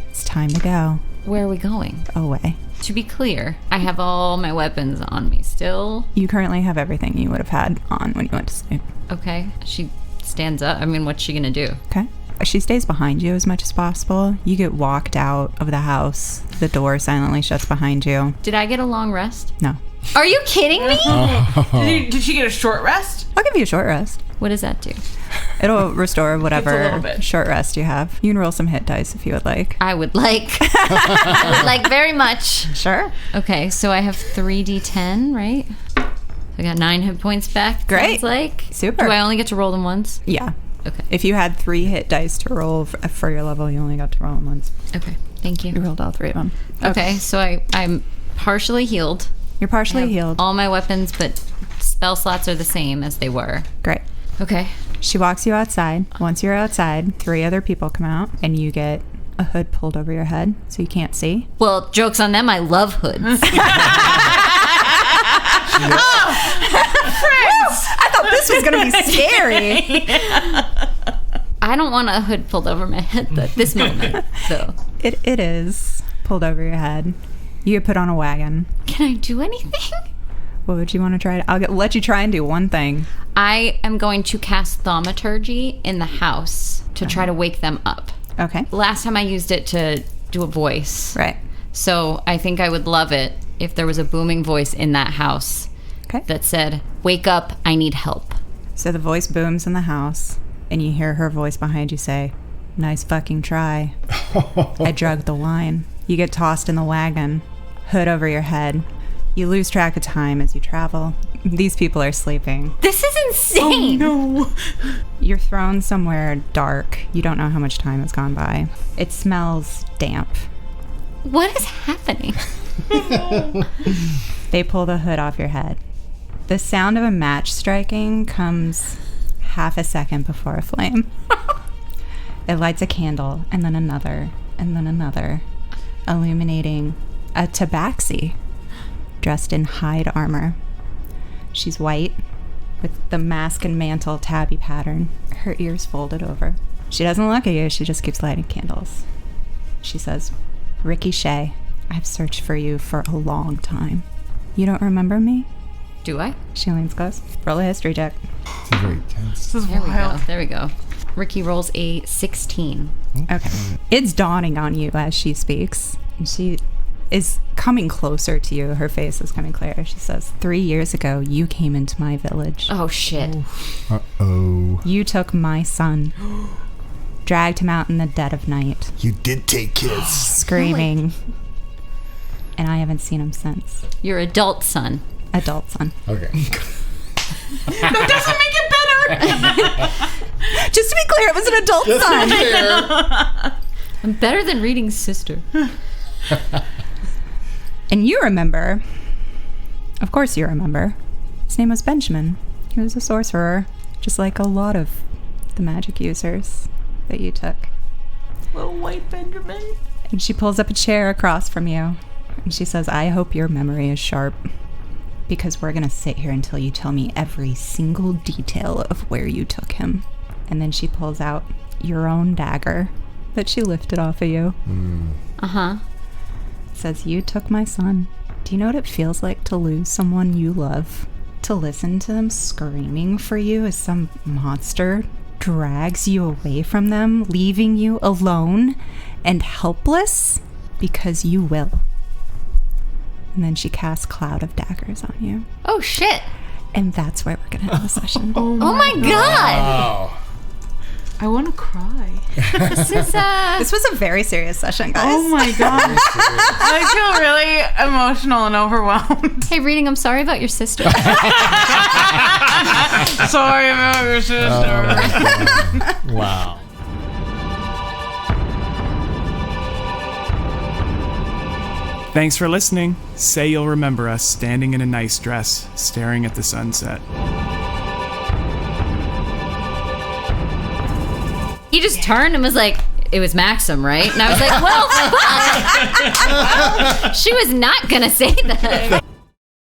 It's time to go Where are we going? away. To be clear, I have all my weapons on me still. You currently have everything you would have had on when you went to sleep. Okay. She stands up. I mean, what's she going to do? Okay? She stays behind you as much as possible. You get walked out of the house. The door silently shuts behind you. Did I get a long rest? No. Are you kidding me? Did she get a short rest? I'll give you a short rest. What does that do? It'll restore little whatever bit. short rest you have. You can roll some hit dice if you would like. I would like. I would like very much. Sure. Okay, so I have 3d10, right? I got 9 hit points back. Great. Sounds like. Super. Do I only get to roll them once? Yeah. Okay. If you had 3 hit dice to roll for your level, you only got to roll them once. Okay. Thank You you. rolled all 3 of them. Okay, so I'm partially healed. You're partially healed. All my weapons, but spell slots are the same as they were. Great. Okay. She walks you outside. Once you're outside, 3 other people come out, and you get a hood pulled over your head so you can't see. Well, joke's on them. I love hoods. I thought this was going to be scary. I don't want a hood pulled over my head at this moment, though. It is pulled over your head. You get put on a wagon. Can I do anything? What would you want to try? I'll let you try and do one thing. I am going to cast thaumaturgy in the house to try to wake them up. Okay. Last time I used it to do a voice. Right. So I think I would love it if there was a booming voice in that house Okay. that said, "Wake up, I need help." So the voice booms in the house, and you hear her voice behind you say, "Nice fucking try. I drugged the wine." You get tossed in the wagon, hood over your head. You lose track of time as you travel. These people are sleeping. This is insane. No. You're thrown somewhere dark. You don't know how much time has gone by. It smells damp. What is happening? They pull the hood off your head. The sound of a match striking comes half a second before a flame. It lights a candle, and then another, illuminating a tabaxi dressed in hide armor. She's white, with the mask and mantle tabby pattern, her ears folded over. She doesn't look at you, she just keeps lighting candles. She says, "Rikki Shea, I've searched for you for a long time. You don't remember me?" Do I? She leans close. Roll a history check. It's very tense. This is There we go. wild. There we go. Rikki rolls a 16. Okay. It's dawning on you as she speaks. And she is coming closer to you. Her face is coming clear. She says, 3 years ago, you came into my village. Oh, shit. Uh-oh. You took my son, dragged him out in the dead of night, You did take kids. screaming. And I haven't seen him since. Your adult son. Adult son. Okay. That doesn't make it better. Just to be clear, it was an adult son. I'm better than Reading's sister. And you remember, of course you remember, his name was Benjamin. He was a sorcerer, just like a lot of the magic users that you took. Little white Benjamin. And she pulls up a chair across from you, and she says, "I hope your memory is sharp, because we're going to sit here until you tell me every single detail of where you took him." And then she pulls out your own dagger that she lifted off of you. Uh-huh. Says, "You took my son. Do you know what it feels like to lose someone you love? To listen to them screaming for you as some monster drags you away from them, leaving you alone and helpless? Because you will. And then she casts Cloud of Daggers on you. Oh, shit. And that's where we're going to end the session. Oh my God. Wow. I want to cry. This is, This was a very serious session, guys. Oh my god. I feel really emotional and overwhelmed. Hey, Reading, I'm sorry about your sister. Sorry about your sister. Wow. Thanks for listening. Say you'll remember us standing in a nice dress, staring at the sunset. He just turned and was like, it was Maxim, right? And I was like, well, fuck. She was not going to say that.